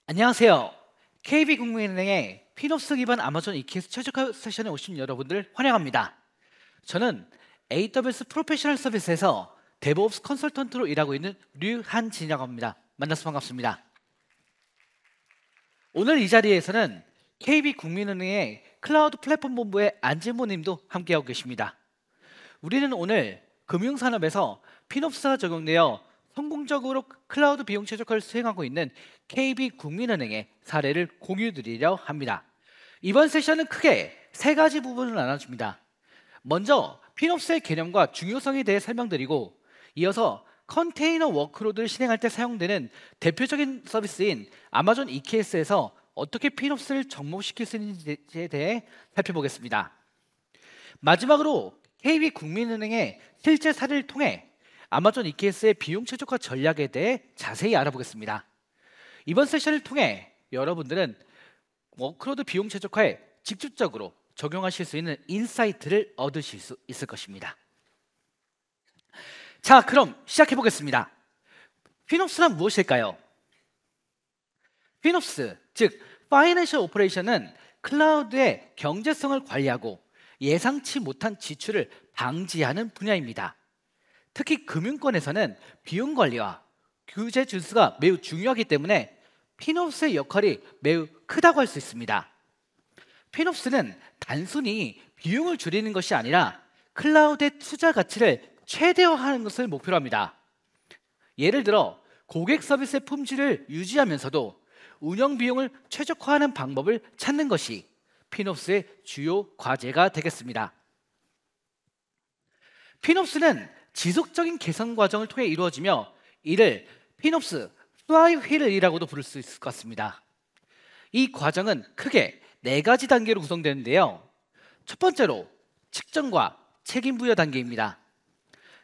안녕하세요. KB국민은행의 피노스 기반 아마존 EKS 최적화 세션에 오신 여러분들 환영합니다. 저는 AWS 프로페셔널 서비스에서 데브옵스 컨설턴트로 일하고 있는 류한진이라고 합니다. 만나서 반갑습니다. 오늘 이 자리에서는 KB국민은행의 클라우드 플랫폼 본부의 안진모 님도 함께하고 계십니다. 우리는 오늘 금융산업에서 피노스가 적용되어 성공적으로 클라우드 비용 최적화를 수행하고 있는 KB국민은행의 사례를 공유드리려 합니다. 이번 세션은 크게 세 가지 부분을 나눠줍니다. 먼저 피노스의 개념과 중요성에 대해 설명드리고, 이어서 컨테이너 워크로드를 실행할 때 사용되는 대표적인 서비스인 아마존 EKS에서 어떻게 피노스를 접목시킬 수 있는지에 대해 살펴보겠습니다. 마지막으로 KB국민은행의 실제 사례를 통해 아마존 EKS의 비용 최적화 전략에 대해 자세히 알아보겠습니다. 이번 세션을 통해 여러분들은 워크로드 비용 최적화에 직접적으로 적용하실 수 있는 인사이트를 얻으실 수 있을 것입니다. 자, 그럼 시작해 보겠습니다. 피노스란 무엇일까요? 피노스, 즉 파이낸셜 오퍼레이션은 클라우드의 경제성을 관리하고 예상치 못한 지출을 방지하는 분야입니다. 특히 금융권에서는 비용 관리와 규제 준수가 매우 중요하기 때문에 피노스의 역할이 매우 크다고 할 수 있습니다. 피노스는 단순히 비용을 줄이는 것이 아니라 클라우드의 투자 가치를 최대화하는 것을 목표로 합니다. 예를 들어 고객 서비스의 품질을 유지하면서도 운영 비용을 최적화하는 방법을 찾는 것이 피노스의 주요 과제가 되겠습니다. 피노스는 지속적인 개선 과정을 통해 이루어지며, 이를 피노스 플라이휠이라고도 부를 수 있을 것 같습니다. 이 과정은 크게 네 가지 단계로 구성되는데요. 첫 번째로 측정과 책임 부여 단계입니다.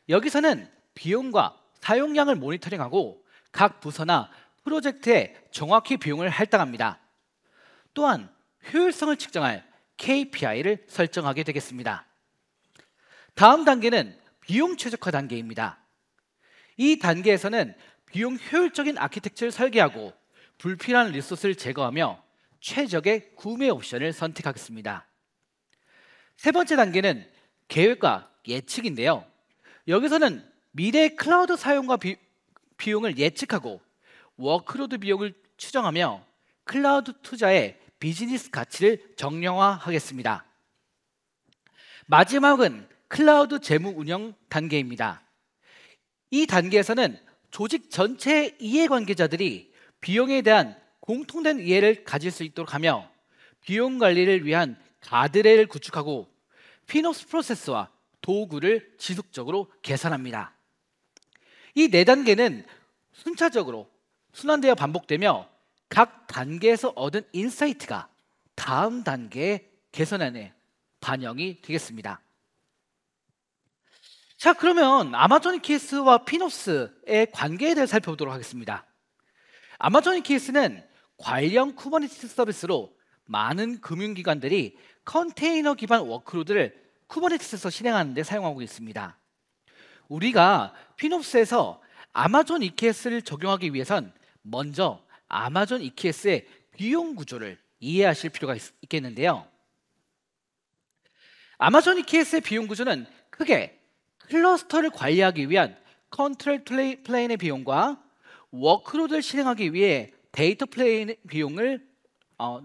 여기서는 비용과 사용량을 모니터링하고 각 부서나 프로젝트에 정확히 비용을 할당합니다. 또한 효율성을 측정할 KPI를 설정하게 되겠습니다. 다음 단계는 비용 최적화 단계입니다. 이 단계에서는 비용 효율적인 아키텍처를 설계하고 불필요한 리소스를 제거하며 최적의 구매 옵션을 선택하겠습니다. 세 번째 단계는 계획과 예측인데요. 여기서는 미래의 클라우드 사용과 비용을 예측하고 워크로드 비용을 추정하며 클라우드 투자의 비즈니스 가치를 정량화하겠습니다. 마지막은 클라우드 재무 운영 단계입니다. 이 단계에서는 조직 전체의 이해관계자들이 비용에 대한 공통된 이해를 가질 수 있도록 하며 비용 관리를 위한 가드레일을 구축하고 피노스 프로세스와 도구를 지속적으로 개선합니다. 이 네 단계는 순차적으로 순환되어 반복되며 각 단계에서 얻은 인사이트가 다음 단계의 개선안에 반영이 되겠습니다. 자, 그러면 아마존 EKS와 피노스의 관계에 대해 살펴보도록 하겠습니다. 아마존 EKS는 관련 쿠버네티스 서비스로 많은 금융기관들이 컨테이너 기반 워크로드를 쿠버네티스에서 실행하는 데 사용하고 있습니다. 우리가 피노스에서 아마존 EKS를 적용하기 위해선 먼저 아마존 EKS의 비용 구조를 이해하실 필요가 있겠는데요. 아마존 EKS의 비용 구조는 크게 클러스터를 관리하기 위한 컨트롤 플레인의 비용과 워크로드를 실행하기 위해 데이터 플레인 비용을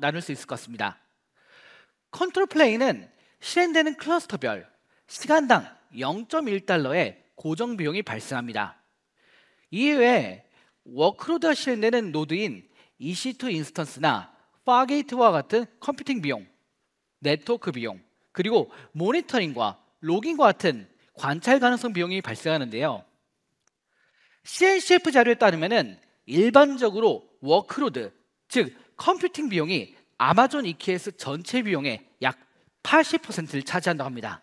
나눌 수 있을 것 같습니다. 컨트롤 플레인은 실행되는 클러스터별 시간당 0.1달러의 고정 비용이 발생합니다. 이외에 워크로드가 실행되는 노드인 EC2 인스턴스나 파게이트와 같은 컴퓨팅 비용, 네트워크 비용, 그리고 모니터링과 로깅과 같은 관찰 가능성 비용이 발생하는데요. CNCF 자료에 따르면 일반적으로 워크로드, 즉 컴퓨팅 비용이 아마존 EKS 전체 비용의 약 80%를 차지한다고 합니다.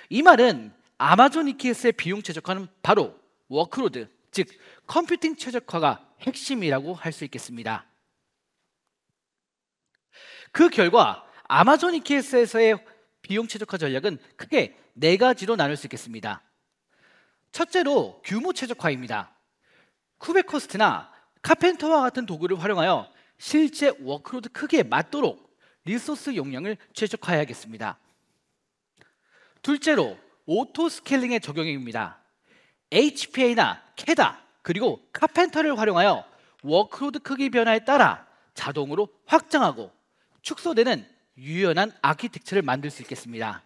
이 말은 아마존 EKS의 비용 최적화는 바로 워크로드, 즉 컴퓨팅 최적화가 핵심이라고 할 수 있겠습니다. 그 결과 아마존 EKS에서의 비용 최적화 전략은 크게 네 가지로 나눌 수 있겠습니다. 첫째로 규모 최적화입니다. 쿠베코스트나 카펜터와 같은 도구를 활용하여 실제 워크로드 크기에 맞도록 리소스 용량을 최적화해야겠습니다. 둘째로 오토 스케일링의 적용입니다. HPA나 캐다 그리고 카펜터를 활용하여 워크로드 크기 변화에 따라 자동으로 확장하고 축소되는 유연한 아키텍처를 만들 수 있겠습니다.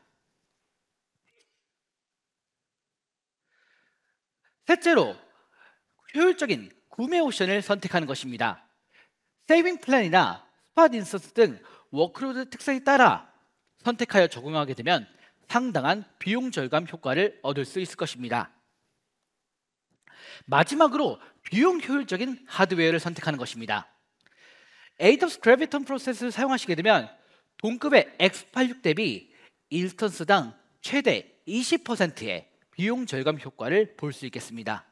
셋째로 효율적인 구매 옵션을 선택하는 것입니다. 세이빙 플랜이나 스팟 인스턴스 등 워크로드 특성에 따라 선택하여 적용하게 되면 상당한 비용 절감 효과를 얻을 수 있을 것입니다. 마지막으로 비용 효율적인 하드웨어를 선택하는 것입니다. AWS 그래비턴 프로세스를 사용하시게 되면 동급의 X86 대비 인스턴스당 최대 20%의 비용 절감 효과를 볼 수 있겠습니다.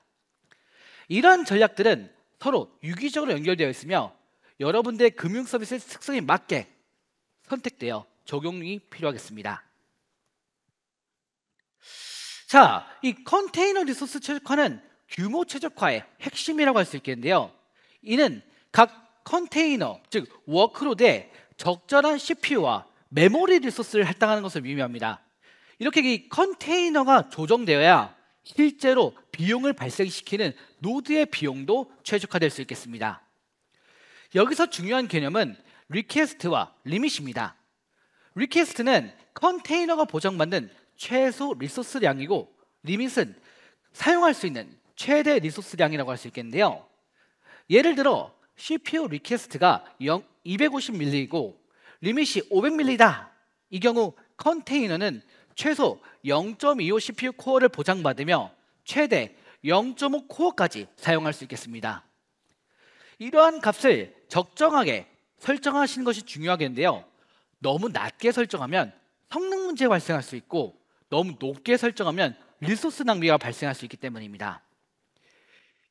이러한 전략들은 서로 유기적으로 연결되어 있으며 여러분들의 금융 서비스의 특성에 맞게 선택되어 적용이 필요하겠습니다. 자, 이 컨테이너 리소스 최적화는 규모 최적화의 핵심이라고 할 수 있겠는데요. 이는 각 컨테이너, 즉 워크로드에 적절한 CPU와 메모리 리소스를 할당하는 것을 의미합니다. 이렇게 이 컨테이너가 조정되어야 실제로 비용을 발생시키는 노드의 비용도 최적화될 수 있겠습니다. 여기서 중요한 개념은 리퀘스트와 리밋입니다. 리퀘스트는 컨테이너가 보장받는 최소 리소스량이고 리밋은 사용할 수 있는 최대 리소스량이라고 할 수 있겠는데요. 예를 들어 CPU 리퀘스트가 250ml이고 리밋이 500ml다. 이 경우 컨테이너는 최소 0.25 CPU 코어를 보장받으며 최대 0.5 코어까지 사용할 수 있겠습니다. 이러한 값을 적정하게 설정하시는 것이 중요하겠는데요. 너무 낮게 설정하면 성능 문제가 발생할 수 있고 너무 높게 설정하면 리소스 낭비가 발생할 수 있기 때문입니다.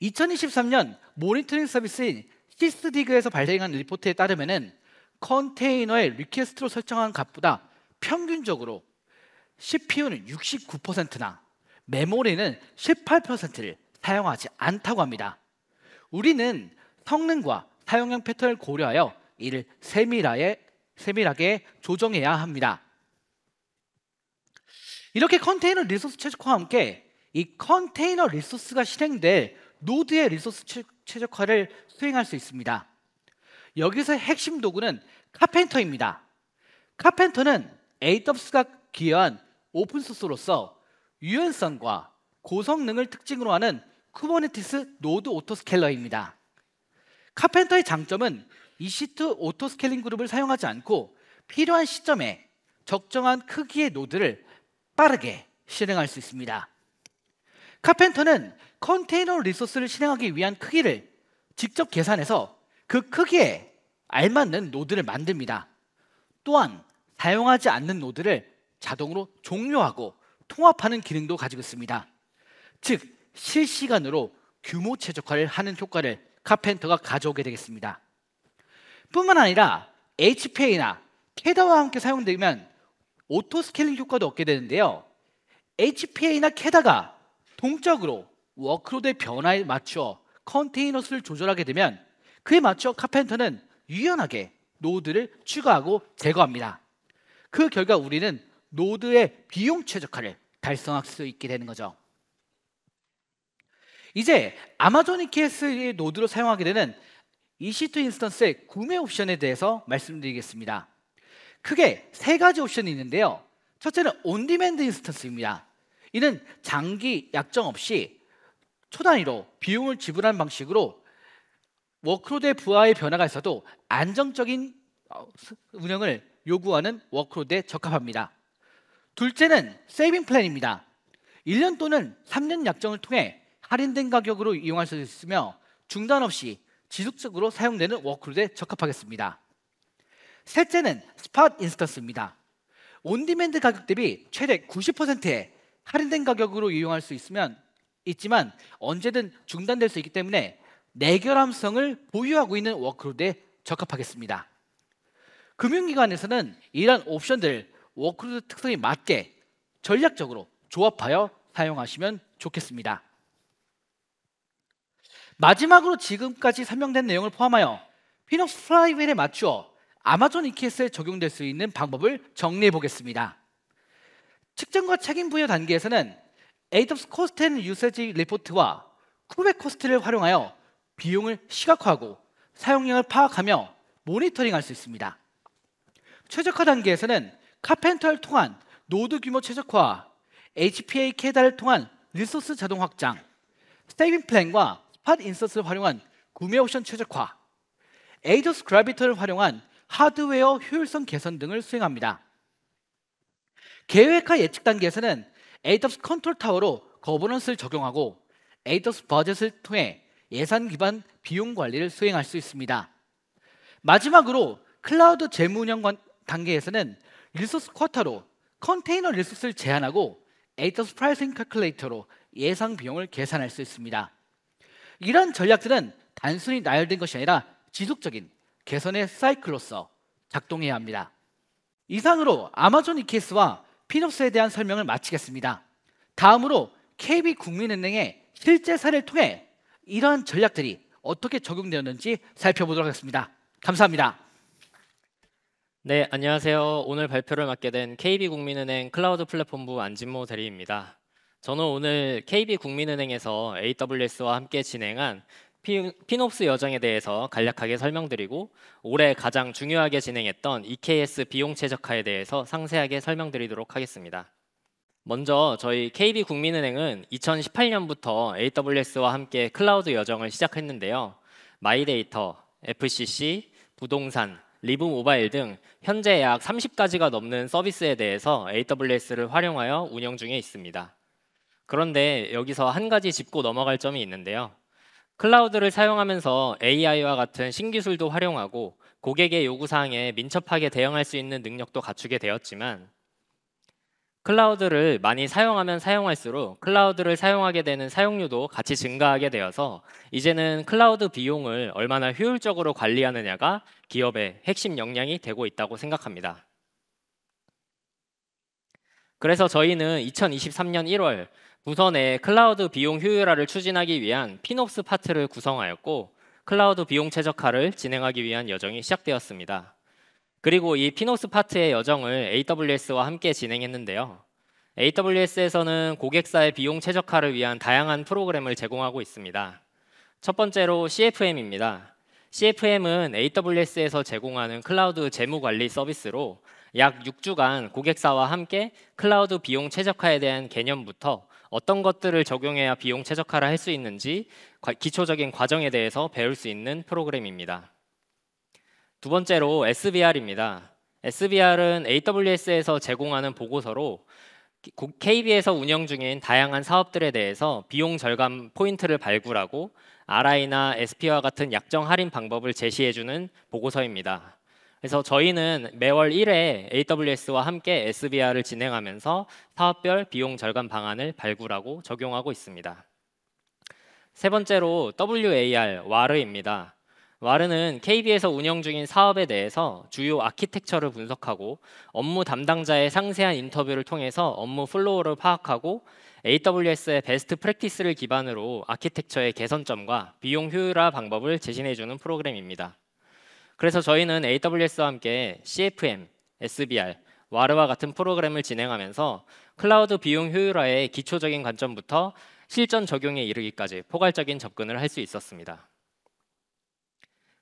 2023년 모니터링 서비스인 시스디그에서 발행한 리포트에 따르면 컨테이너의 리퀘스트로 설정한 값보다 평균적으로 CPU는 69%나 메모리는 18%를 사용하지 않다고 합니다. 우리는 성능과 사용량 패턴을 고려하여 이를 세밀하게 조정해야 합니다. 이렇게 컨테이너 리소스 최적화와 함께 이 컨테이너 리소스가 실행될 노드의 리소스 최적화를 수행할 수 있습니다. 여기서 핵심 도구는 카펜터입니다. 카펜터는 AWS가 기여한 오픈소스로서 유연성과 고성능을 특징으로 하는 쿠버네티스 노드 오토스케일러입니다. 카펜터의 장점은 EC2 오토스케일링 그룹을 사용하지 않고 필요한 시점에 적정한 크기의 노드를 빠르게 실행할 수 있습니다. 카펜터는 컨테이너 리소스를 실행하기 위한 크기를 직접 계산해서 그 크기에 알맞는 노드를 만듭니다. 또한 사용하지 않는 노드를 자동으로 종료하고 통합하는 기능도 가지고 있습니다. 즉 실시간으로 규모 최적화를 하는 효과를 카펜터가 가져오게 되겠습니다. 뿐만 아니라 HPA나 캐다와 함께 사용되면 오토 스케일링 효과도 얻게 되는데요. HPA나 캐다가 동적으로 워크로드의 변화에 맞춰 컨테이너 수를 조절하게 되면 그에 맞춰 카펜터는 유연하게 노드를 추가하고 제거합니다. 그 결과 우리는 노드의 비용 최적화를 달성할 수 있게 되는 거죠. 이제 아마존 EKS의 노드로 사용하게 되는 EC2 인스턴스의 구매 옵션에 대해서 말씀드리겠습니다. 크게 세 가지 옵션이 있는데요. 첫째는 온디맨드 인스턴스입니다. 이는 장기 약정 없이 초단위로 비용을 지불하는 방식으로 워크로드의 부하의 변화가 있어도 안정적인 운영을 요구하는 워크로드에 적합합니다. 둘째는 세이빙 플랜입니다. 1년 또는 3년 약정을 통해 할인된 가격으로 이용할 수 있으며 중단 없이 지속적으로 사용되는 워크로드에 적합하겠습니다. 셋째는 스팟 인스턴스입니다. 온디맨드 가격 대비 최대 90%의 할인된 가격으로 이용할 수 있지만 언제든 중단될 수 있기 때문에 내결함성을 보유하고 있는 워크로드에 적합하겠습니다. 금융기관에서는 이러한 옵션들을 워크로드 특성에 맞게 전략적으로 조합하여 사용하시면 좋겠습니다. 마지막으로 지금까지 설명된 내용을 포함하여 피노스 플라이휠에 맞추어 아마존 EKS에 적용될 수 있는 방법을 정리해 보겠습니다. 측정과 책임 부여 단계에서는 AWS 코스트 앤 유세지 리포트와 쿠베 코스트를 활용하여 비용을 시각화하고 사용량을 파악하며 모니터링할 수 있습니다. 최적화 단계에서는 카펜터를 통한 노드 규모 최적화, HPA 캐다를 통한 리소스 자동 확장, 세이빙 플랜과 스팟 인서스를 활용한 구매 옵션 최적화, AWS 그래비터를 활용한 하드웨어 효율성 개선 등을 수행합니다. 계획화 예측 단계에서는 AWS 컨트롤 타워로 거버넌스를 적용하고 AWS 버젯을 통해 예산 기반 비용 관리를 수행할 수 있습니다. 마지막으로 클라우드 재무 운영 단계에서는 리소스 쿼터로 컨테이너 리소스를 제한하고 AWS 프라이싱 칼큘레이터로 예상 비용을 계산할 수 있습니다. 이런 전략들은 단순히 나열된 것이 아니라 지속적인 개선의 사이클로서 작동해야 합니다. 이상으로 아마존 EKS와 피노스에 대한 설명을 마치겠습니다. 다음으로 KB국민은행의 실제 사례를 통해 이러한 전략들이 어떻게 적용되었는지 살펴보도록 하겠습니다. 감사합니다. 네, 안녕하세요. 오늘 발표를 맡게 된 KB국민은행 클라우드 플랫폼부 안진모 대리입니다. 저는 오늘 KB국민은행에서 AWS와 함께 진행한 피노프스 여정에 대해서 간략하게 설명드리고 올해 가장 중요하게 진행했던 EKS 비용 최적화에 대해서 상세하게 설명드리도록 하겠습니다. 먼저 저희 KB국민은행은 2018년부터 AWS와 함께 클라우드 여정을 시작했는데요. 마이데이터, FCC, 부동산, 리브 모바일 등 현재 약 30가지가 넘는 서비스에 대해서 AWS를 활용하여 운영 중에 있습니다. 그런데 여기서 한 가지 짚고 넘어갈 점이 있는데요. 클라우드를 사용하면서 AI와 같은 신기술도 활용하고 고객의 요구사항에 민첩하게 대응할 수 있는 능력도 갖추게 되었지만 클라우드를 많이 사용하면 사용할수록 클라우드를 사용하게 되는 사용료도 같이 증가하게 되어서 이제는 클라우드 비용을 얼마나 효율적으로 관리하느냐가 기업의 핵심 역량이 되고 있다고 생각합니다. 그래서 저희는 2023년 1월 부서 내 클라우드 비용 효율화를 추진하기 위한 피노프스 파트를 구성하였고 클라우드 비용 최적화를 진행하기 위한 여정이 시작되었습니다. 그리고 이 피노프스 파트의 여정을 AWS와 함께 진행했는데요. AWS에서는 고객사의 비용 최적화를 위한 다양한 프로그램을 제공하고 있습니다. 첫 번째로 CFM입니다. CFM은 AWS에서 제공하는 클라우드 재무관리 서비스로 약 6주간 고객사와 함께 클라우드 비용 최적화에 대한 개념부터 어떤 것들을 적용해야 비용 최적화를 할 수 있는지 기초적인 과정에 대해서 배울 수 있는 프로그램입니다. 두 번째로 SBR입니다. SBR은 AWS에서 제공하는 보고서로 KB에서 운영 중인 다양한 사업들에 대해서 비용 절감 포인트를 발굴하고 RI나 SP와 같은 약정 할인 방법을 제시해주는 보고서입니다. 그래서 저희는 매월 1회 AWS와 함께 SBR을 진행하면서 사업별 비용 절감 방안을 발굴하고 적용하고 있습니다. 세 번째로 WAR, 와르입니다. 와르는 KB에서 운영 중인 사업에 대해서 주요 아키텍처를 분석하고 업무 담당자의 상세한 인터뷰를 통해서 업무 플로우를 파악하고 AWS의 베스트 프랙티스를 기반으로 아키텍처의 개선점과 비용 효율화 방법을 제시해주는 프로그램입니다. 그래서 저희는 AWS와 함께 CFM, SBR, 와르와 같은 프로그램을 진행하면서 클라우드 비용 효율화의 기초적인 관점부터 실전 적용에 이르기까지 포괄적인 접근을 할 수 있었습니다.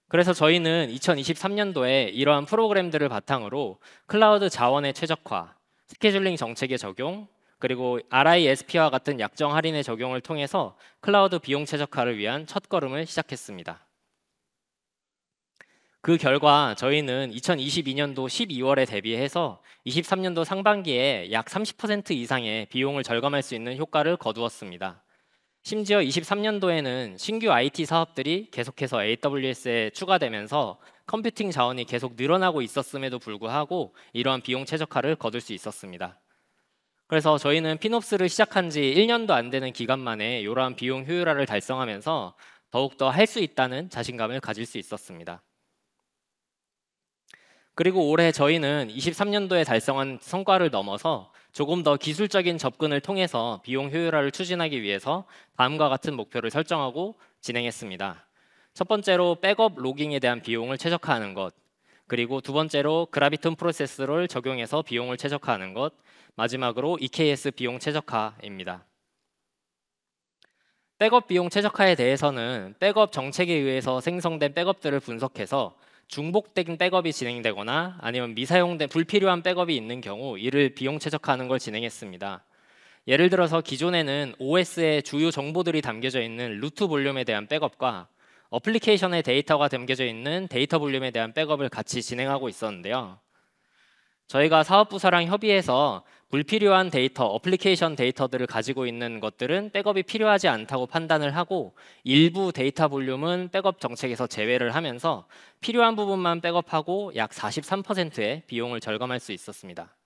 그래서 저희는 2023년도에 이러한 프로그램들을 바탕으로 클라우드 자원의 최적화, 스케줄링 정책의 적용, 그리고 RISP와 같은 약정 할인의 적용을 통해서 클라우드 비용 최적화를 위한 첫걸음을 시작했습니다. 그 결과 저희는 2022년도 12월에 대비해서 23년도 상반기에 약 30% 이상의 비용을 절감할 수 있는 효과를 거두었습니다. 심지어 23년도에는 신규 IT 사업들이 계속해서 AWS에 추가되면서 컴퓨팅 자원이 계속 늘어나고 있었음에도 불구하고 이러한 비용 최적화를 거둘 수 있었습니다. 그래서 저희는 피노프스를 시작한 지 1년도 안 되는 기간 만에 이러한 비용 효율화를 달성하면서 더욱더 할 수 있다는 자신감을 가질 수 있었습니다. 그리고 올해 저희는 23년도에 달성한 성과를 넘어서 조금 더 기술적인 접근을 통해서 비용 효율화를 추진하기 위해서 다음과 같은 목표를 설정하고 진행했습니다. 첫 번째로 백업 로깅에 대한 비용을 최적화하는 것, 그리고 두 번째로 그라비톤 프로세서를 적용해서 비용을 최적화하는 것, 마지막으로 EKS 비용 최적화입니다. 백업 비용 최적화에 대해서는 백업 정책에 의해서 생성된 백업들을 분석해서 중복된 백업이 진행되거나 아니면 미사용된 불필요한 백업이 있는 경우 이를 비용 최적화하는 걸 진행했습니다. 예를 들어서 기존에는 OS의 주요 정보들이 담겨져 있는 루트 볼륨에 대한 백업과 어플리케이션의 데이터가 담겨져 있는 데이터 볼륨에 대한 백업을 같이 진행하고 있었는데요. 저희가 사업부서랑 협의해서 불필요한 데이터, 어플리케이션 데이터들을 가지고 있는 것들은 백업이 필요하지 않다고 판단을 하고 일부 데이터 볼륨은 백업 정책에서 제외를 하면서 필요한 부분만 백업하고 약 43%의 비용을 절감할 수 있었습니다.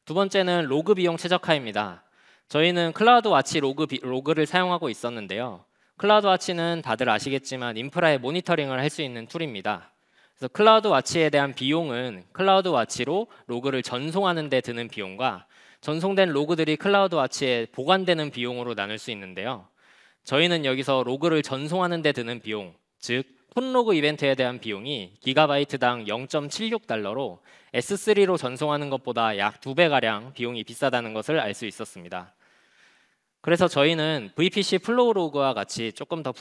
두 번째는 로그 비용 최적화입니다. 저희는 클라우드 와치 로그를 사용하고 있었는데요. 클라우드 와치는 다들 아시겠지만 인프라의 모니터링을 할 수 있는 툴입니다. 그래서 클라우드 와치에 대한 비용은 클라우드 와치로 로그를 전송하는 데 드는 비용과 전송된 로그들이 클라우드 와치에 보관되는 비용으로 나눌 수 있는데요. 저희는 여기서 로그를 전송하는 데 드는 비용, 즉 폰로그 이벤트에 대한 비용이 기가바이트당 0.76달러로 S3로 전송하는 것보다 약 2배가량 비용이 비싸다는 것을 알 수 있었습니다. 그래서 저희는 VPC 플로우 로그와 같이 조금 더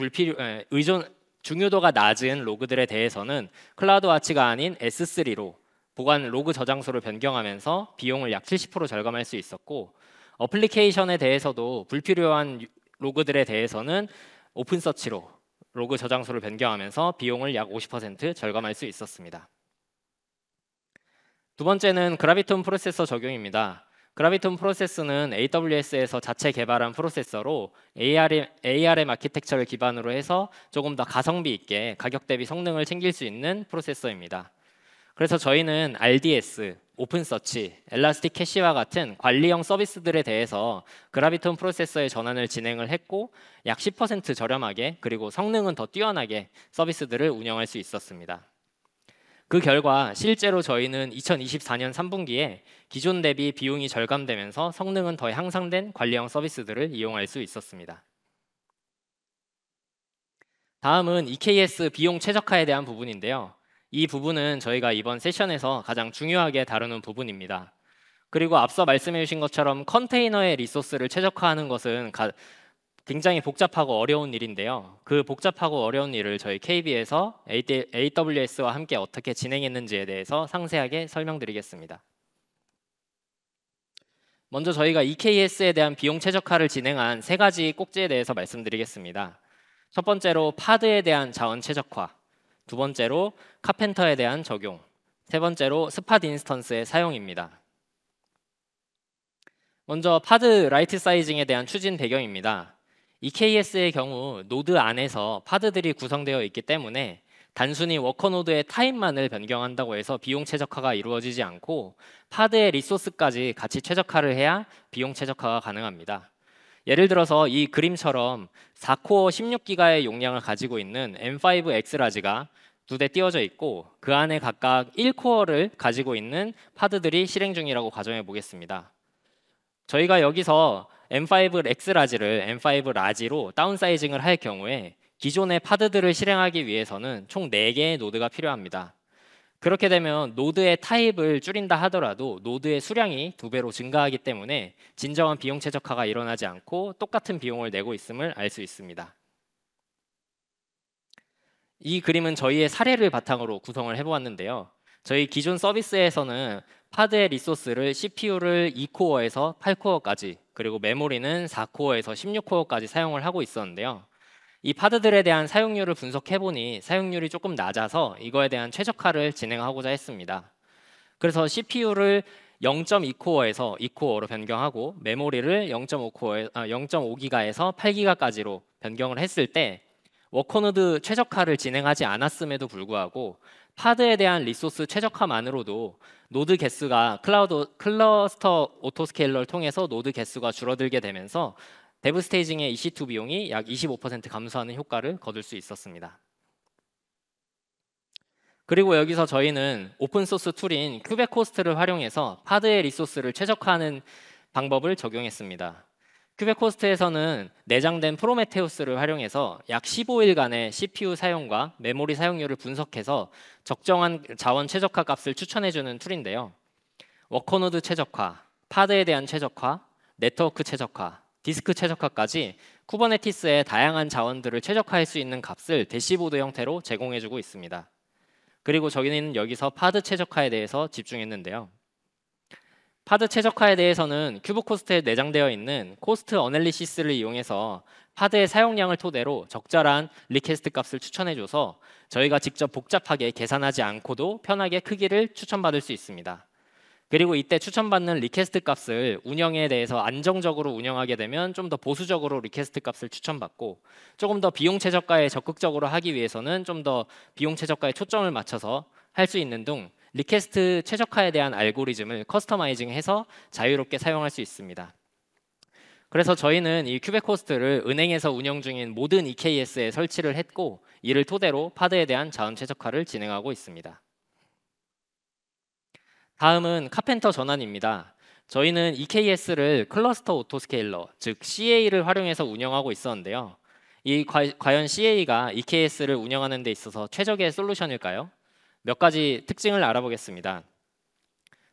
중요도가 낮은 로그들에 대해서는 클라우드 와치가 아닌 S3로 보관 로그 저장소를 변경하면서 비용을 약 70% 절감할 수 있었고, 어플리케이션에 대해서도 불필요한 로그들에 대해서는 오픈서치로 로그 저장소를 변경하면서 비용을 약 50% 절감할 수 있었습니다. 두 번째는 그라비톤 프로세서 적용입니다. 그라비톤 프로세서는 AWS에서 자체 개발한 프로세서로 ARM 아키텍처를 기반으로 해서 조금 더 가성비 있게 가격 대비 성능을 챙길 수 있는 프로세서입니다. 그래서 저희는 RDS, 오픈서치, 엘라스틱 캐시와 같은 관리형 서비스들에 대해서 그라비톤 프로세서의 전환을 진행을 했고 약 10% 저렴하게 그리고 성능은 더 뛰어나게 서비스들을 운영할 수 있었습니다. 그 결과 실제로 저희는 2024년 3분기에 기존 대비 비용이 절감되면서 성능은 더 향상된 관리형 서비스들을 이용할 수 있었습니다. 다음은 EKS 비용 최적화에 대한 부분인데요. 이 부분은 저희가 이번 세션에서 가장 중요하게 다루는 부분입니다. 그리고 앞서 말씀해 주신 것처럼 컨테이너의 리소스를 최적화하는 것은 굉장히 복잡하고 어려운 일인데요. 그 복잡하고 어려운 일을 저희 KB에서 AWS와 함께 어떻게 진행했는지에 대해서 상세하게 설명드리겠습니다. 먼저 저희가 EKS에 대한 비용 최적화를 진행한 세 가지 꼭지에 대해서 말씀드리겠습니다. 첫 번째로 파드에 대한 자원 최적화, 두 번째로 카펜터에 대한 적용, 세 번째로 스팟 인스턴스의 사용입니다. 먼저 파드 라이트 사이징에 대한 추진 배경입니다. EKS의 경우 노드 안에서 파드들이 구성되어 있기 때문에 단순히 워커 노드의 타입만을 변경한다고 해서 비용 최적화가 이루어지지 않고 파드의 리소스까지 같이 최적화를 해야 비용 최적화가 가능합니다. 예를 들어서 이 그림처럼 4코어 16기가의 용량을 가지고 있는 M5 엑스라지가 두 대 띄워져 있고 그 안에 각각 1코어를 가지고 있는 파드들이 실행 중이라고 가정해 보겠습니다. 저희가 여기서 M5 엑스라지를 M5 라지로 다운사이징을 할 경우에 기존의 파드들을 실행하기 위해서는 총 4개의 노드가 필요합니다. 그렇게 되면 노드의 타입을 줄인다 하더라도 노드의 수량이 2배로 증가하기 때문에 진정한 비용 최적화가 일어나지 않고 똑같은 비용을 내고 있음을 알 수 있습니다. 이 그림은 저희의 사례를 바탕으로 구성을 해보았는데요. 저희 기존 서비스에서는 파드의 리소스를 CPU를 2코어에서 8코어까지 그리고 메모리는 4코어에서 16코어까지 사용을 하고 있었는데요. 이 파드들에 대한 사용률을 분석해보니 사용률이 조금 낮아서 이거에 대한 최적화를 진행하고자 했습니다. 그래서 CPU를 0.2코어에서 2코어로 변경하고 메모리를 0.5기가에서 8기가까지로 변경을 했을 때 워커노드 최적화를 진행하지 않았음에도 불구하고 파드에 대한 리소스 최적화만으로도 노드 개수가 클러스터 오토스케일러를 통해서 노드 개수가 줄어들게 되면서 데브 스테이징의 EC2 비용이 약 25% 감소하는 효과를 거둘 수 있었습니다. 그리고 여기서 저희는 오픈소스 툴인 큐베코스트를 활용해서 파드의 리소스를 최적화하는 방법을 적용했습니다. 큐베코스트에서는 내장된 프로메테우스를 활용해서 약 15일간의 CPU 사용과 메모리 사용률을 분석해서 적정한 자원 최적화 값을 추천해주는 툴인데요. 워커노드 최적화, 파드에 대한 최적화, 네트워크 최적화, 디스크 최적화까지 쿠버네티스의 다양한 자원들을 최적화할 수 있는 값을 대시보드 형태로 제공해주고 있습니다. 그리고 저희는 여기서 파드 최적화에 대해서 집중했는데요. 파드 최적화에 대해서는 큐브코스트에 내장되어 있는 코스트 어널리시스를 이용해서 파드의 사용량을 토대로 적절한 리퀘스트 값을 추천해줘서 저희가 직접 복잡하게 계산하지 않고도 편하게 크기를 추천받을 수 있습니다. 그리고 이때 추천받는 리퀘스트 값을 운영에 대해서 안정적으로 운영하게 되면 좀 더 보수적으로 리퀘스트 값을 추천받고, 조금 더 비용 최저가에 적극적으로 하기 위해서는 좀 더 비용 최저가에 초점을 맞춰서 할 수 있는 등 리퀘스트 최적화에 대한 알고리즘을 커스터마이징해서 자유롭게 사용할 수 있습니다. 그래서 저희는 이 큐베코스트를 은행에서 운영 중인 모든 EKS에 설치를 했고, 이를 토대로 파드에 대한 자원 최적화를 진행하고 있습니다. 다음은 카펜터 전환입니다. 저희는 EKS를 클러스터 오토스케일러, 즉 CA를 활용해서 운영하고 있었는데요. 과연 CA가 EKS를 운영하는 데 있어서 최적의 솔루션일까요? 몇 가지 특징을 알아보겠습니다.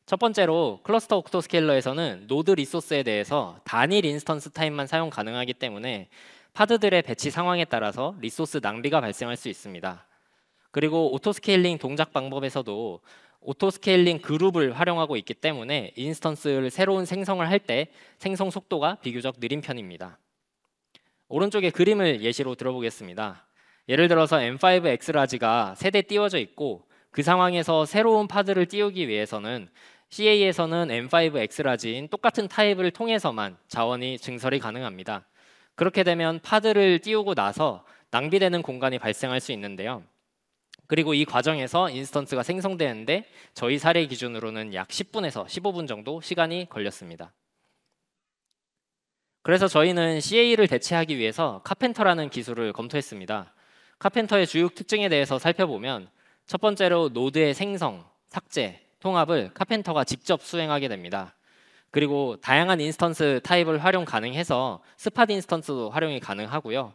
첫 번째로 클러스터 오토스케일러에서는 노드 리소스에 대해서 단일 인스턴스 타입만 사용 가능하기 때문에 파드들의 배치 상황에 따라서 리소스 낭비가 발생할 수 있습니다. 그리고 오토스케일링 동작 방법에서도 오토스케일링 그룹을 활용하고 있기 때문에 인스턴스를 새로운 생성을 할 때 생성 속도가 비교적 느린 편입니다. 오른쪽에 그림을 예시로 들어보겠습니다. 예를 들어서 M5 X라지가 세대 띄워져 있고, 그 상황에서 새로운 파드를 띄우기 위해서는 CA에서는 M5 X라지인 똑같은 타입을 통해서만 자원이 증설이 가능합니다. 그렇게 되면 파드를 띄우고 나서 낭비되는 공간이 발생할 수 있는데요. 그리고 이 과정에서 인스턴스가 생성되는데 저희 사례 기준으로는 약 10분에서 15분 정도 시간이 걸렸습니다. 그래서 저희는 CA를 대체하기 위해서 카펜터라는 기술을 검토했습니다. 카펜터의 주요 특징에 대해서 살펴보면, 첫 번째로 노드의 생성, 삭제, 통합을 카펜터가 직접 수행하게 됩니다. 그리고 다양한 인스턴스 타입을 활용 가능해서 스팟 인스턴스도 활용이 가능하고요.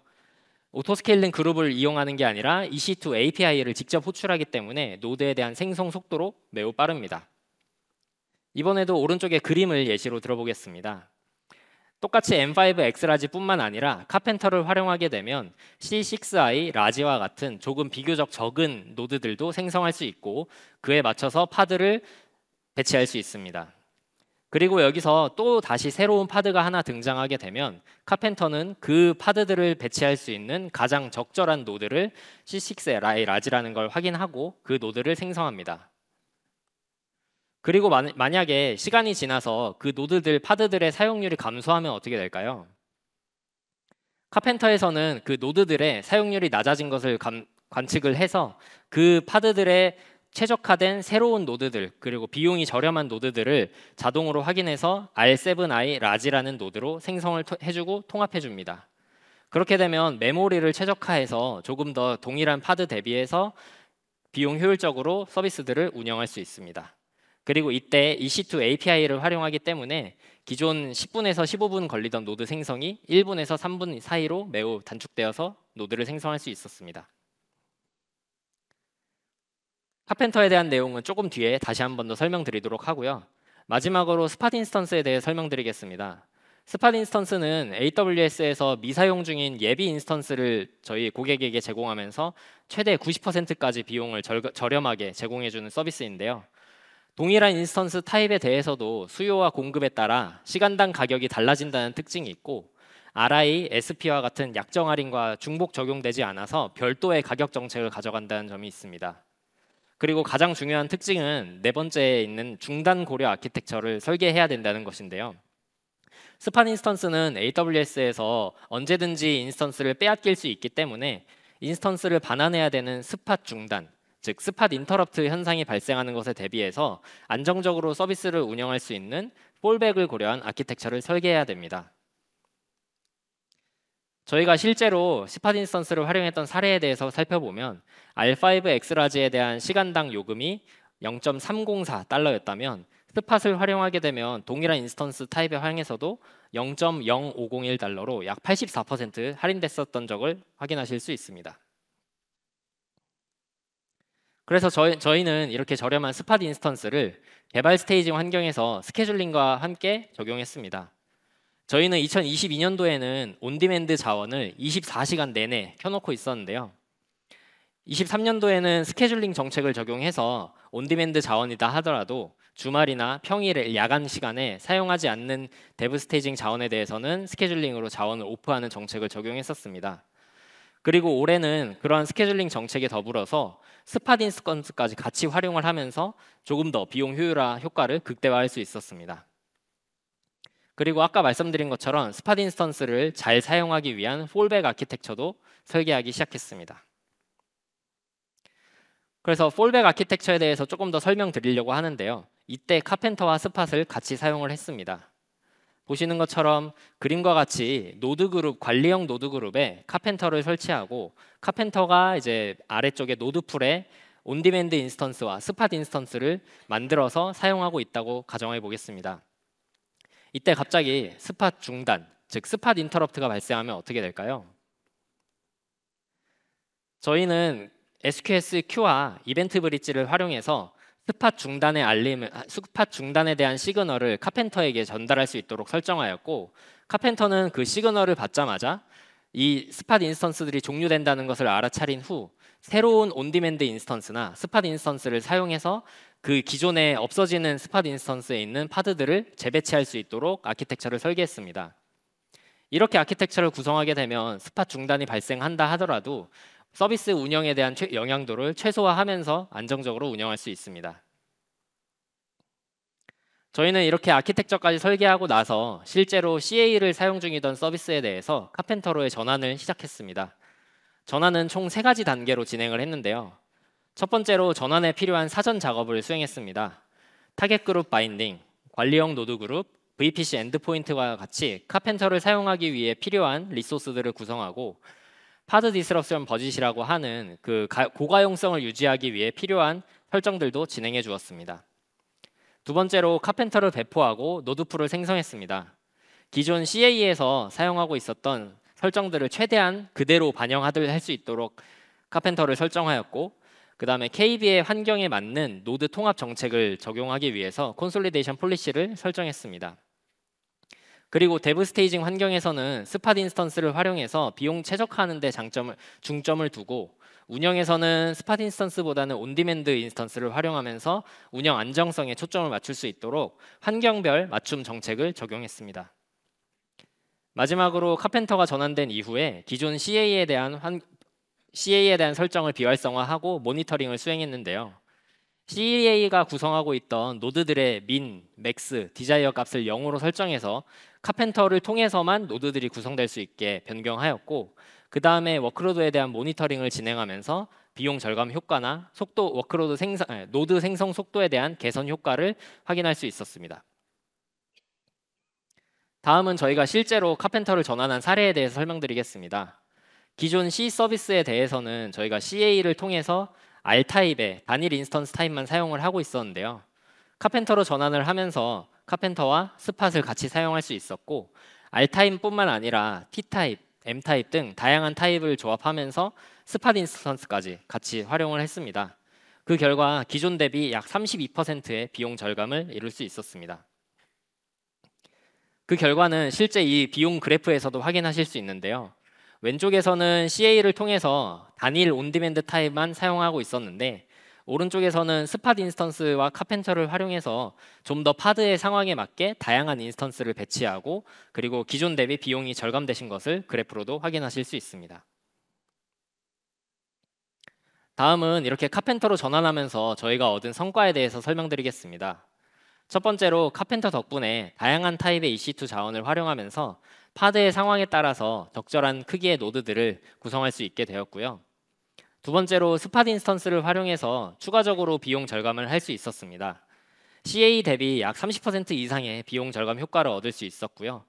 오토스케일링 그룹을 이용하는 게 아니라 EC2 API를 직접 호출하기 때문에 노드에 대한 생성 속도로 매우 빠릅니다. 이번에도 오른쪽에 그림을 예시로 들어보겠습니다. 똑같이 M5 X라지뿐만 아니라 카펜터를 활용하게 되면 C6i 라지와 같은 조금 비교적 적은 노드들도 생성할 수 있고, 그에 맞춰서 파드를 배치할 수 있습니다. 그리고 여기서 또 다시 새로운 파드가 하나 등장하게 되면 카펜터는 그 파드들을 배치할 수 있는 가장 적절한 노드를 C6i 라지라는 걸 확인하고 그 노드를 생성합니다. 그리고 만약에 시간이 지나서 그 노드들, 파드들의 사용률이 감소하면 어떻게 될까요? 카펜터에서는 그 노드들의 사용률이 낮아진 것을 관측을 해서 그 파드들의 최적화된 새로운 노드들, 그리고 비용이 저렴한 노드들을 자동으로 확인해서 R7i 라지라는 노드로 생성을 해주고 통합해줍니다. 그렇게 되면 메모리를 최적화해서 조금 더 동일한 파드 대비해서 비용 효율적으로 서비스들을 운영할 수 있습니다. 그리고 이때 EC2 API를 활용하기 때문에 기존 10분에서 15분 걸리던 노드 생성이 1분에서 3분 사이로 매우 단축되어서 노드를 생성할 수 있었습니다. 카펜터에 대한 내용은 조금 뒤에 다시 한 번 더 설명드리도록 하고요. 마지막으로 스팟 인스턴스에 대해 설명드리겠습니다. 스팟 인스턴스는 AWS에서 미사용 중인 예비 인스턴스를 저희 고객에게 제공하면서 최대 90%까지 비용을 저렴하게 제공해주는 서비스인데요. 동일한 인스턴스 타입에 대해서도 수요와 공급에 따라 시간당 가격이 달라진다는 특징이 있고, RI, SP와 같은 약정 할인과 중복 적용되지 않아서 별도의 가격 정책을 가져간다는 점이 있습니다. 그리고 가장 중요한 특징은 네 번째에 있는 중단 고려 아키텍처를 설계해야 된다는 것인데요. 스팟 인스턴스는 AWS에서 언제든지 인스턴스를 빼앗길 수 있기 때문에 인스턴스를 반환해야 되는 스팟 중단, 즉 스팟 인터럽트 현상이 발생하는 것에 대비해서 안정적으로 서비스를 운영할 수 있는 폴백을 고려한 아키텍처를 설계해야 됩니다. 저희가 실제로 스팟 인스턴스를 활용했던 사례에 대해서 살펴보면 R5 X라지에 대한 시간당 요금이 0.304달러였다면 스팟을 활용하게 되면 동일한 인스턴스 타입의 항에서도 0.0501달러로 약 84% 할인됐었던 적을 확인하실 수 있습니다. 그래서 저희는 이렇게 저렴한 스팟 인스턴스를 개발 스테이징 환경에서 스케줄링과 함께 적용했습니다. 저희는 2022년도에는 온디맨드 자원을 24시간 내내 켜놓고 있었는데요. 23년도에는 스케줄링 정책을 적용해서 온디맨드 자원이다 하더라도 주말이나 평일, 야간 시간에 사용하지 않는 데브 스테이징 자원에 대해서는 스케줄링으로 자원을 오프하는 정책을 적용했었습니다. 그리고 올해는 그러한 스케줄링 정책에 더불어서 스팟 인스턴스까지 같이 활용을 하면서 조금 더 비용 효율화 효과를 극대화할 수 있었습니다. 그리고 아까 말씀드린 것처럼 스팟 인스턴스를 잘 사용하기 위한 폴백 아키텍처도 설계하기 시작했습니다. 그래서 폴백 아키텍처에 대해서 조금 더 설명드리려고 하는데요. 이때 카펜터와 스팟을 같이 사용을 했습니다. 보시는 것처럼 그림과 같이 노드 그룹, 관리형 노드 그룹에 카펜터를 설치하고 카펜터가 이제 아래쪽에 노드 풀에 온디맨드 인스턴스와 스팟 인스턴스를 만들어서 사용하고 있다고 가정해 보겠습니다. 이때 갑자기 스팟 중단, 즉 스팟 인터럽트가 발생하면 어떻게 될까요? 저희는 SQS Q와 이벤트 브릿지를 활용해서 스팟 중단에 대한 시그널을 카펜터에게 전달할 수 있도록 설정하였고, 카펜터는 그 시그널을 받자마자 이 스팟 인스턴스들이 종료된다는 것을 알아차린 후 새로운 온디맨드 인스턴스나 스팟 인스턴스를 사용해서 그 기존에 없어지는 스팟 인스턴스에 있는 파드들을 재배치할 수 있도록 아키텍처를 설계했습니다. 이렇게 아키텍처를 구성하게 되면 스팟 중단이 발생한다 하더라도 서비스 운영에 대한 영향도를 최소화하면서 안정적으로 운영할 수 있습니다. 저희는 이렇게 아키텍처까지 설계하고 나서 실제로 CA를 사용 중이던 서비스에 대해서 카펜터로의 전환을 시작했습니다. 전환은 총 3가지 단계로 진행을 했는데요. 첫 번째로 전환에 필요한 사전 작업을 수행했습니다. 타겟 그룹 바인딩, 관리형 노드 그룹, VPC 엔드포인트와 같이 카펜터를 사용하기 위해 필요한 리소스들을 구성하고 파드 디스럽션 버짓이라고 하는 그 고가용성을 유지하기 위해 필요한 설정들도 진행해 주었습니다. 두 번째로 카펜터를 배포하고 노드풀을 생성했습니다. 기존 CA에서 사용하고 있었던 설정들을 최대한 그대로 반영할 수 있도록 카펜터를 설정하였고, 그 다음에 KB의 환경에 맞는 노드 통합 정책을 적용하기 위해서 콘솔리데이션 폴리시를 설정했습니다. 그리고 데브 스테이징 환경에서는 스팟 인스턴스를 활용해서 비용 최적화하는 데 중점을 두고, 운영에서는 스팟 인스턴스보다는 온디맨드 인스턴스를 활용하면서 운영 안정성에 초점을 맞출 수 있도록 환경별 맞춤 정책을 적용했습니다. 마지막으로 카펜터가 전환된 이후에 기존 CA에 대한 설정을 비활성화하고 모니터링을 수행했는데요. CA가 구성하고 있던 노드들의 민, 맥스, 디자이어 값을 0으로 설정해서 카펜터를 통해서만 노드들이 구성될 수 있게 변경하였고, 그 다음에 워크로드에 대한 모니터링을 진행하면서 비용 절감 효과나 노드 생성 속도에 대한 개선 효과를 확인할 수 있었습니다. 다음은 저희가 실제로 카펜터를 전환한 사례에 대해서 설명드리겠습니다. 기존 C 서비스에 대해서는 저희가 CA를 통해서 R타입의 단일 인스턴스 타입만 사용을 하고 있었는데요. 카펜터로 전환을 하면서 카펜터와 스팟을 같이 사용할 수 있었고, R타입뿐만 아니라 T타입, M타입 등 다양한 타입을 조합하면서 스팟 인스턴스까지 같이 활용을 했습니다. 그 결과 기존 대비 약 32%의 비용 절감을 이룰 수 있었습니다. 그 결과는 실제 이 비용 그래프에서도 확인하실 수 있는데요. 왼쪽에서는 CA를 통해서 단일 온디맨드 타입만 사용하고 있었는데, 오른쪽에서는 스팟 인스턴스와 카펜터를 활용해서 좀 더 파드의 상황에 맞게 다양한 인스턴스를 배치하고, 그리고 기존 대비 비용이 절감되신 것을 그래프로도 확인하실 수 있습니다. 다음은 이렇게 카펜터로 전환하면서 저희가 얻은 성과에 대해서 설명드리겠습니다. 첫 번째로 카펜터 덕분에 다양한 타입의 EC2 자원을 활용하면서 파드의 상황에 따라서 적절한 크기의 노드들을 구성할 수 있게 되었고요. 두 번째로 스팟 인스턴스를 활용해서 추가적으로 비용 절감을 할 수 있었습니다. CA 대비 약 30% 이상의 비용 절감 효과를 얻을 수 있었고요.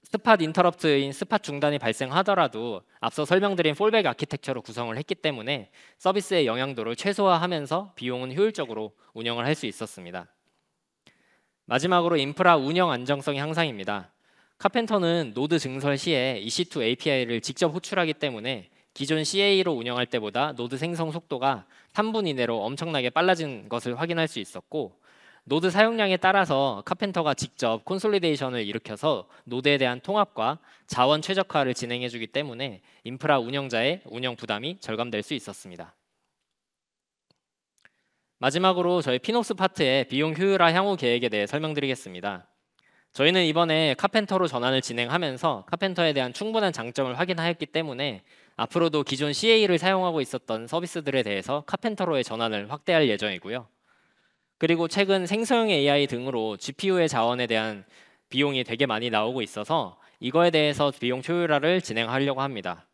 스팟 인터럽트인 스팟 중단이 발생하더라도 앞서 설명드린 폴백 아키텍처로 구성을 했기 때문에 서비스의 영향도를 최소화하면서 비용은 효율적으로 운영을 할 수 있었습니다. 마지막으로 인프라 운영 안정성의 향상입니다. 카펜터는 노드 증설 시에 EC2 API를 직접 호출하기 때문에 기존 CA로 운영할 때보다 노드 생성 속도가 3분 이내로 엄청나게 빨라진 것을 확인할 수 있었고, 노드 사용량에 따라서 카펜터가 직접 콘솔리데이션을 일으켜서 노드에 대한 통합과 자원 최적화를 진행해주기 때문에 인프라 운영자의 운영 부담이 절감될 수 있었습니다. 마지막으로 저희 피노스 파트의 비용 효율화 향후 계획에 대해 설명드리겠습니다. 저희는 이번에 카펜터로 전환을 진행하면서 카펜터에 대한 충분한 장점을 확인하였기 때문에 앞으로도 기존 CA를 사용하고 있었던 서비스들에 대해서 카펜터로의 전환을 확대할 예정이고요. 그리고 최근 생성형 AI 등으로 GPU의 자원에 대한 비용이 되게 많이 나오고 있어서 이거에 대해서 비용 효율화를 진행하려고 합니다.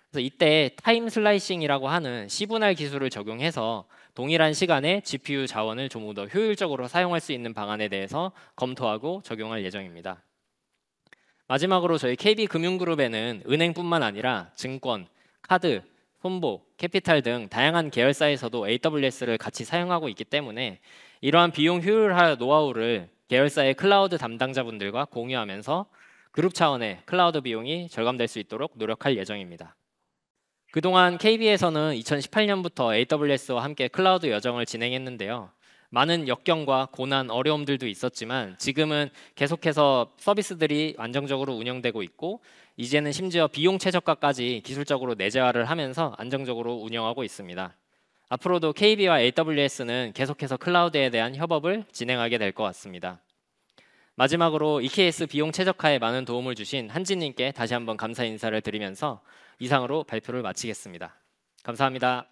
그래서 이때 타임 슬라이싱이라고 하는 시분할 기술을 적용해서 동일한 시간에 GPU 자원을 좀 더 효율적으로 사용할 수 있는 방안에 대해서 검토하고 적용할 예정입니다. 마지막으로 저희 KB금융그룹에는 은행뿐만 아니라 증권, 카드, 손보, 캐피탈 등 다양한 계열사에서도 AWS를 같이 사용하고 있기 때문에 이러한 비용 효율화 노하우를 계열사의 클라우드 담당자분들과 공유하면서 그룹 차원의 클라우드 비용이 절감될 수 있도록 노력할 예정입니다. 그동안 KB에서는 2018년부터 AWS와 함께 클라우드 여정을 진행했는데요. 많은 역경과 고난, 어려움들도 있었지만 지금은 계속해서 서비스들이 안정적으로 운영되고 있고, 이제는 심지어 비용 최저가까지 기술적으로 내재화를 하면서 안정적으로 운영하고 있습니다. 앞으로도 KB와 AWS는 계속해서 클라우드에 대한 협업을 진행하게 될 것 같습니다. 마지막으로 EKS 비용 최적화에 많은 도움을 주신 한진님께 다시 한번 감사 인사를 드리면서 이상으로 발표를 마치겠습니다. 감사합니다.